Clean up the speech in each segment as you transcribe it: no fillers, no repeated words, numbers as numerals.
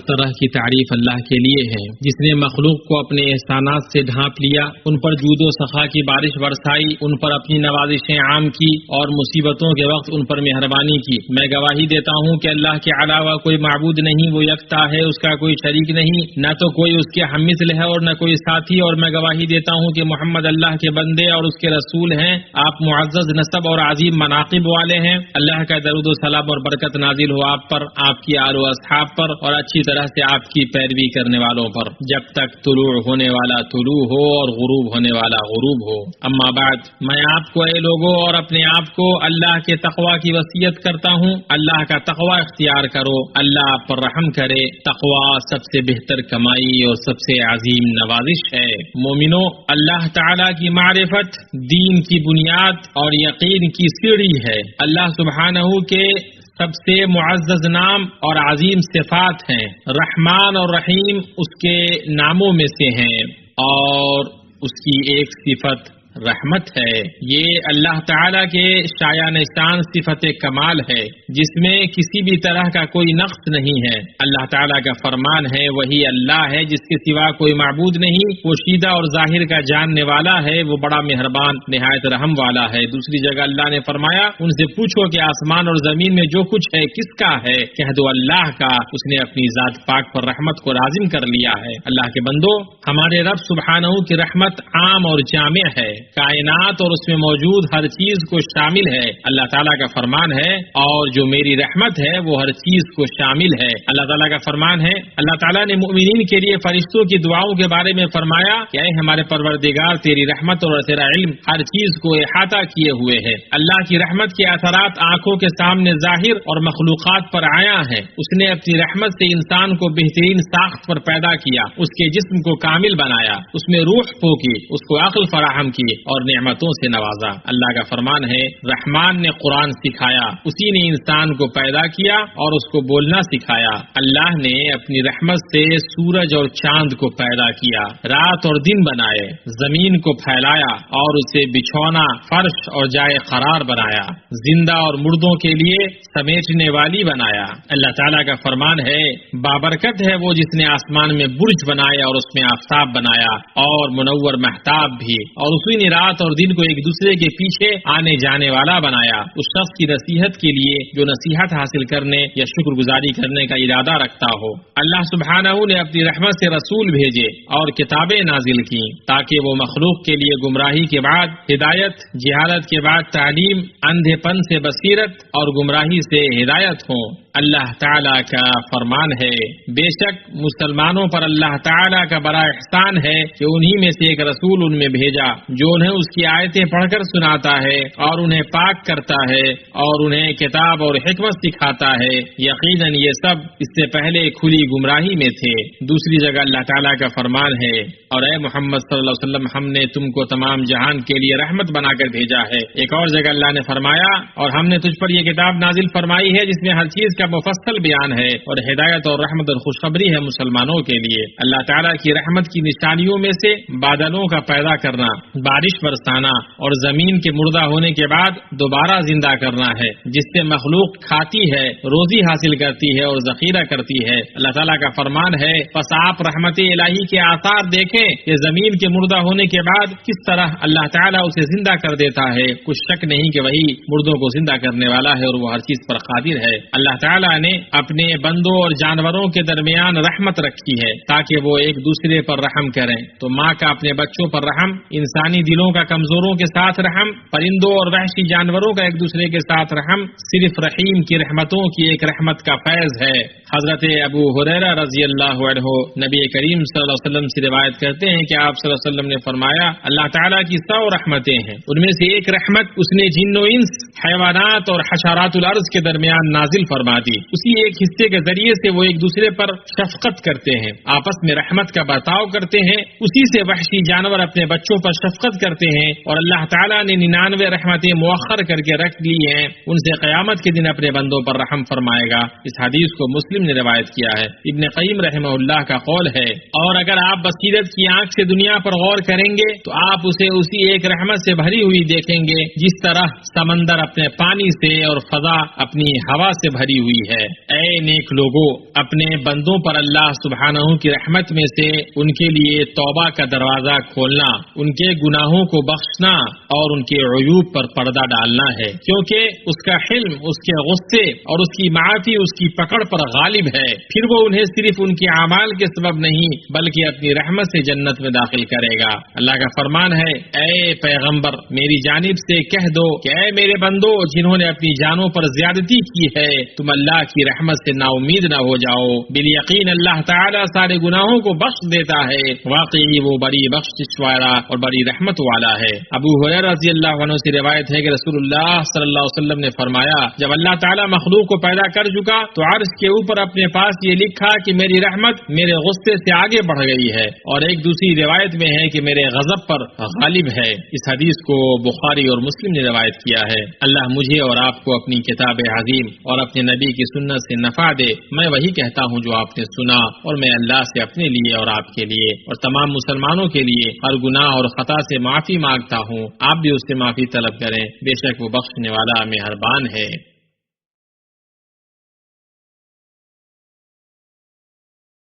तरह की तारीफ अल्लाह के लिए है जिसने मखलूक को अपने एहसानात से ढांप लिया, उन पर जूदो सखा की बारिश बरसाई, उन पर अपनी नवाजिशें आम की और मुसीबतों के वक्त उन पर मेहरबानी की। मैं गवाही देता हूँ कि अल्लाह के अलावा कोई माबूद नहीं, वो यकता है, उसका कोई शरीक नहीं, न तो कोई उसके हममिसल है और न कोई साथी। और मैं गवाही देता हूँ कि मोहम्मद अल्लाह के बंदे और उसके रसूल हैं। आप मुअज़्ज़ज़ नसब और अजीम मनाक़िब वाले हैं। अल्लाह का दरूद व सलाम और बरकत नाजिल हो आप पर, आपकी आल व अस्हाब पर और अच्छी तरह से आपकी पैरवी करने वालों पर, जब तक तुलू होने वाला तुलू हो और गुरूब होने वाला गुरूब हो। अम्मा बाद, मैं आपको ऐ लोगों और अपने आप को अल्लाह के तक़वा की वसीयत करता हूँ। अल्लाह का तक़वा इख्तियार करो, अल्लाह आप पर रहम करे। तक़वा सबसे बेहतर कमाई और सबसे अजीम नवाजिश है। मोमिनो, अल्लाह ताला की मारिफत दीन की बुनियाद और यकीन की सीढ़ी है। अल्लाह सुब्हानहू के सबसे मुअज़्ज़ज़ नाम और अजीम सिफात हैं। रहमान और रहीम उसके नामों में से हैं और उसकी एक सिफत रहमत है। ये अल्लाह ताला के शायान शान सिफत कमाल है जिसमें किसी भी तरह का कोई नक्स नहीं है। अल्लाह ताला का फरमान है, वही अल्लाह है जिसके सिवा कोई माबूद नहीं, वो शीदा और जाहिर का जानने वाला है, वो बड़ा मेहरबान निहायत रहम वाला है। दूसरी जगह अल्लाह ने फरमाया, उनसे पूछो कि आसमान और जमीन में जो कुछ है किसका है, कह दो अल्लाह का, उसने अपनी जात पाक पर रहमत को लाजिम कर लिया है। अल्लाह के बंदो, हमारे रब सुब्हानहू की रहमत आम और जामे है, कायनात और उसमें मौजूद हर चीज को शामिल है। अल्लाह ताला का फरमान है, और जो मेरी रहमत है वो हर चीज को शामिल है। अल्लाह ताला का फरमान है, अल्लाह ताला ने मुमिनीन के लिए फरिश्तों की दुआओं के बारे में फरमाया कि ऐ हमारे परवरदिगार, तेरी रहमत और तेरा इल्म हर चीज को इहाता किए हुए है। अल्लाह की रहमत के असरात आंखों के सामने जाहिर और मखलूकात पर आया है। उसने अपनी रहमत से इंसान को बेहतरीन साख्त पर पैदा किया, उसके जिस्म को कामिल बनाया, उसमें रूह फूकी, उसको अक्ल फराहम की और नेमतों से नवाजा। अल्लाह का फरमान है, रहमान ने कुरान सिखाया, उसी ने इंसान को पैदा किया और उसको बोलना सिखाया। अल्लाह ने अपनी रहमत से सूरज और चांद को पैदा किया, रात और दिन बनाए, जमीन को फैलाया और उसे बिछौना, फर्श और जाए करार बनाया, जिंदा और मुर्दों के लिए समेटने वाली बनाया। अल्लाह ताला का फरमान है, बाबरकत है वो जिसने आसमान में बुर्ज बनाए और उसमें आफताब बनाया और मुनव्वर महताब भी, और उसी ने रात और दिन को एक दूसरे के पीछे आने जाने वाला बनाया। उस शख्स की नसीहत के लिए जो नसीहत हासिल करने या शुक्रगुजारी करने का इरादा रखता हो। अल्लाह सुब्हानहू ने अपनी रहमत से रसूल भेजे और किताबें नाजिल की ताकि वो मखलूक के लिए गुमराही के बाद हिदायत, जिहालत के बाद तालीम, अंधेपन से बसीरत और गुमराही से हिदायत हो। अल्लाह ताला का फरमान है, बेशक मुसलमानों पर अल्लाह ताला का बड़ा एहसान है कि उन्हीं में से एक रसूल उनमें भेजा जो उन्हें उसकी आयतें पढ़कर सुनाता है और उन्हें पाक करता है और उन्हें किताब और हिकमत सिखाता है। यकीनन ये सब इससे पहले खुली गुमराही में थे। दूसरी जगह अल्लाह ताला का फरमान है, और ए मोहम्मद सल्लल्लाहु अलैहि वसल्लम, हमने तुमको तमाम जहान के लिए रहमत बनाकर भेजा है। एक और जगह अल्लाह ने फरमाया, और हमने तुझ पर यह किताब नाजिल फरमाई है जिसमें हर चीज का मुफस्सल बयान है और हिदायत और रहमत और खुशखबरी है मुसलमानों के लिए। अल्लाह ताला की रहमत की निशानियों में से बादलों का पैदा करना, बारिश बरसाना और जमीन के मुर्दा होने के बाद दोबारा जिंदा करना है, जिससे मखलूक खाती है, रोजी हासिल करती है और जखीरा करती है। अल्लाह ताला का फरमान है, बस आप रहमत इलाही के आसार देखें कि जमीन के मुर्दा होने के बाद किस तरह अल्लाह ताला उसे जिंदा कर देता है। कुछ शक नहीं कि वही मुर्दों को जिंदा करने वाला है और वो हर चीज पर कादिर है। अल्लाह ताला ने अपने बंदों और जानवरों के दरमियान रहमत रखी है ताकि वो एक दूसरे पर रहम करें। तो माँ का अपने बच्चों पर रहम, इंसानी दिलों का कमजोरों के साथ रहम, परिंदों और वहशी जानवरों का एक दूसरे के साथ रहम सिर्फ रहीम की रहमतों की एक रहमत का फैज है। हजरत अबू हुरैरा रजी अल्लाह अन्हु नबी करीम सल्लल्लाहु अलैहि वसल्लम से रिवायत करते हैं कि आप सल्लल्लाहु अलैहि वसल्लम ने फरमाया, अल्लाह ताला की 100 रहमतें हैं, उनमें से एक रहमत उसने जिन्नो इंस, हैवानात और हशरातुल अर्ज के दरमियान नाजिल फरमा दी। उसी एक हिस्से के जरिए से वो एक दूसरे पर शफकत करते हैं, आपस में रहमत का बर्ताव करते हैं। उसी से वहशी जानवर अपने बच्चों पर शफकत करते हैं और अल्लाह ताला ने 99 रहमतें मुअख्खर करके रख दी हैं, उनसे क़यामत के दिन अपने बंदों पर रहम फरमाएगा। इस हदीस को मुस्लिम مسلم نے روایت کیا ہے۔ ابن قیم رحمہ اللہ کا قول ہے، اور اگر آپ بصیرت کی آنکھ سے دنیا پر غور کریں گے تو آپ اسے اسی ایک رحمت سے بھری ہوئی دیکھیں گے جس طرح سمندر اپنے پانی سے اور فضا اپنی ہوا سے بھری ہوئی ہے۔ اے نیک لوگوں، اپنے بندوں پر اللہ سبحانہ کی رحمت میں سے ان کے لیے توبہ کا دروازہ کھولنا، ان کے گناہوں کو بخشنا اور ان کے عیوب پر پردہ ڈالنا ہے، کیونکہ اس کا حلم، اس کے غصے اور اس کی معافی اس کی پکڑ پر غالب ہے، پھر وہ انہیں صرف ان کے اعمال کے سبب نہیں بلکہ اپنی رحمت سے جنت میں داخل کرے گا۔ اللہ کا فرمان ہے، اے پیغمبر میری جانب سے کہہ دو کہ اے میرے بندو جنہوں نے اپنی جانوں پر زیادتی کی ہے، تم اللہ کی رحمت سے نا امید نہ ہو جاؤ، بالیقین اللہ تعالیٰ سارے گناہوں کو بخش دیتا ہے، واقعی وہ بڑی بخشش والا اور بڑی رحمت والا ہے۔ ابو ہریرہ رضی اللہ عنہ سے روایت ہے کہ رسول اللہ صلی اللہ علیہ وسلم نے فرمایا، جب اللہ تعالیٰ مخلوق کو پیدا کر چکا تو عرش کے اوپر اپنے پاس یہ لکھا کہ میری رحمت میرے غصے سے آگے بڑھ گئی ہے، اور ایک دوسری روایت میں ہے کہ میرے غضب پر غالب ہے۔ اس حدیث کو بخاری اور مسلم نے روایت کیا ہے۔ اللہ مجھے اور آپ کو اپنی کتاب عظیم اور اپنے نبی کی سنت سے نفع دے۔ میں وہی کہتا ہوں جو آپ نے سنا، اور میں اللہ سے اپنے لیے اور آپ کے لیے اور تمام مسلمانوں کے لیے ہر گناہ اور خطا سے معافی مانگتا ہوں۔ آپ بھی اس سے معافی طلب کریں، بے شک وہ بخشنے والا مہربان ہے۔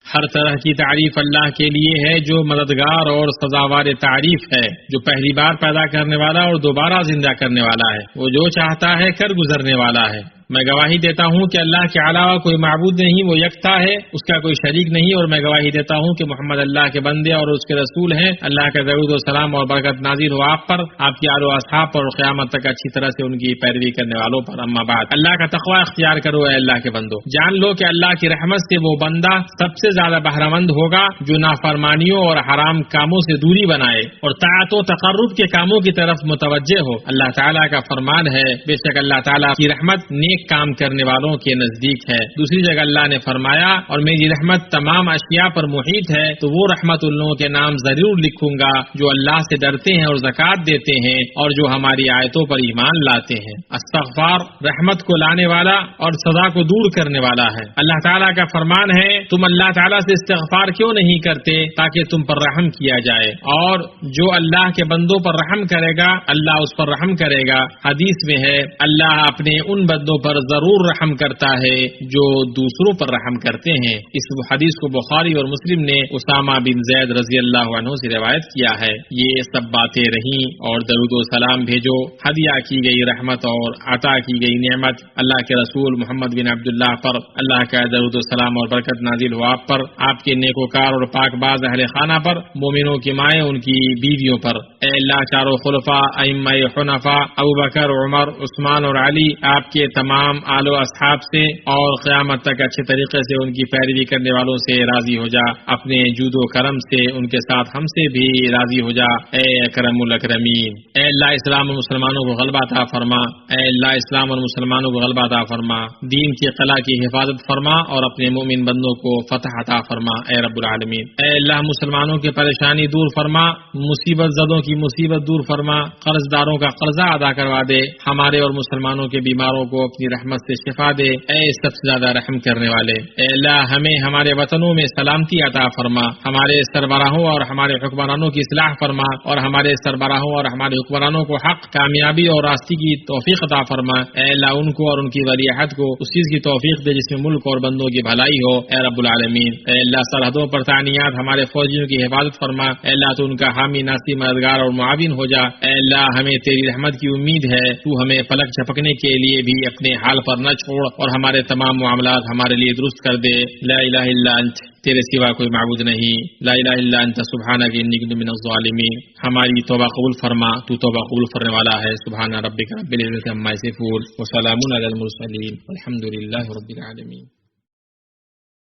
ہر طرح کی تعریف اللہ کے لیے ہے جو مددگار اور سزاوار تعریف ہے، جو پہلی بار پیدا کرنے والا اور دوبارہ زندہ کرنے والا ہے، وہ جو چاہتا ہے کر گزرنے والا ہے۔ میں گواہی دیتا ہوں کہ اللہ کے علاوہ کوئی معبود نہیں، وہ یکتا ہے، اس کا کوئی شریک نہیں، اور میں گواہی دیتا ہوں کہ محمد اللہ کے بندے اور اس کے رسول ہیں۔ اللہ کا درود و سلام اور برکت نازل ہو آپ پر، آپ کے آل و اصحاب پر، اور قیامت تک اچھی طرح سے ان کی پیروی کرنے والوں پر۔ اما بعد، اللہ کا تقوی اختیار کرو اے اللہ کے بندو، جان لو کہ اللہ کی رحمت سے وہ بندہ سب سے زیادہ بہرہ مند ہوگا جو نافرمانیوں اور حرام کاموں سے دوری بنائے اور طاعت و تقرب کے کاموں کی طرف متوجہ ہو۔ اللہ تعالیٰ کا فرمان ہے، بے شک اللہ تعالیٰ کی رحمت نیک کام کرنے والوں کے نزدیک ہے۔ دوسری جگہ اللہ نے فرمایا، اور میری رحمت تمام اشیاء پر محیط ہے، تو وہ رحمت ان لوگوں کے نام ضرور لکھوں گا جو اللہ سے ڈرتے ہیں اور زکوٰۃ دیتے ہیں اور جو ہماری آیتوں پر ایمان لاتے ہیں۔ استغفار رحمت کو لانے والا اور سزا کو دور کرنے والا ہے۔ اللہ تعالیٰ کا فرمان ہے، تم اللہ تعالیٰ سے استغفار کیوں نہیں کرتے تاکہ تم پر رحم کیا جائے، اور جو اللہ کے بندوں پر رحم کرے گا اللہ اس پر رحم کرے گا۔ حدیث میں ہے، اللہ اپنے ان بندوں پر ضرور رحم کرتا ہے جو دوسروں پر رحم کرتے ہیں۔ اس حدیث کو بخاری اور مسلم نے اسامہ بن زید رضی اللہ عنہ سے روایت کیا ہے۔ یہ سب باتیں رہیں، اور درود و سلام بھیجو، ہدیہ کی گئی رحمت اور عطا کی گئی نعمت اللہ کے رسول محمد بن عبداللہ پر، اللہ کا درود و سلام اور برکت نازل ہو آپ پر، آپ کے نیکوکار اور پاک باز اہل خانہ پر، مومنوں کی مائیں ان کی بیویوں پر۔ اے اللہ چاروں خلفاء، ائمہ حنفاء ابوبکر، عمر، عثمان اور علی، آپ کے تمام آل و اصحاب سے اور قیامت تک اچھے طریقے سے ان کی پیروی کرنے والوں سے راضی ہو جا، اپنے جود و کرم سے ان کے ساتھ ہم سے بھی راضی ہو جا، اے اکرم الاکرمین۔ اے اللہ اسلام اور مسلمانوں کو غلبہ عطا فرما، اے اللہ اسلام اور مسلمانوں کو غلبہ عطا فرما، دین کی قلعہ کی حفاظت فرما اور اپنے مومن بندوں کو فتح عطا فرما اے رب العالمین۔ اے اللہ مسلمانوں کی پریشانی دور فرما، مصیبت زدوں کی مصیبت دور فرما، قرض داروں کا قرضہ ادا کروا دے، ہمارے اور مسلمانوں کے بیماروں کو اپنی رحمت سے شفا دے، اے سب سے زیادہ رحم کرنے والے۔ اے اللہ ہمیں ہمارے وطنوں میں سلامتی عطا فرما، ہمارے سربراہوں اور ہمارے حکمرانوں کی اصلاح فرما، اور ہمارے سربراہوں اور ہمارے حکمرانوں کو حق، کامیابی اور راستی کی توفیق عطا فرما۔ اے اللہ ان کو اور ان کی ولی عہد کو اس چیز کی توفیق دے جس میں ملک اور بندوں کی بھلائی ہو اے رب العالمین۔ اے اللہ سرحدوں پر تعینات ہمارے فوجیوں کی حفاظت فرما، اے اللہ تو ان کا حامی ناصر مددگار اور معاون ہو جا۔ اے اللہ ہمیں تیری رحمت کی امید ہے، تو ہمیں پلک جھپکنے کے لیے بھی اپنے حال پر نہ چھوڑ اور ہمارے تمام معاملات ہمارے لیے درست کر دے۔ لا الہ الا انت، تیرے سوا کوئی معبود نہیں، لا الہ الا انت سبحانک انی کنت من الظالمین۔ ہماری توبہ قبول فرما، تو توبہ قبول فرمانے والا ہے۔ سبحان ربک رب العزۃ عما یصفون وسلام علی المرسلین والحمد للہ رب العالمین۔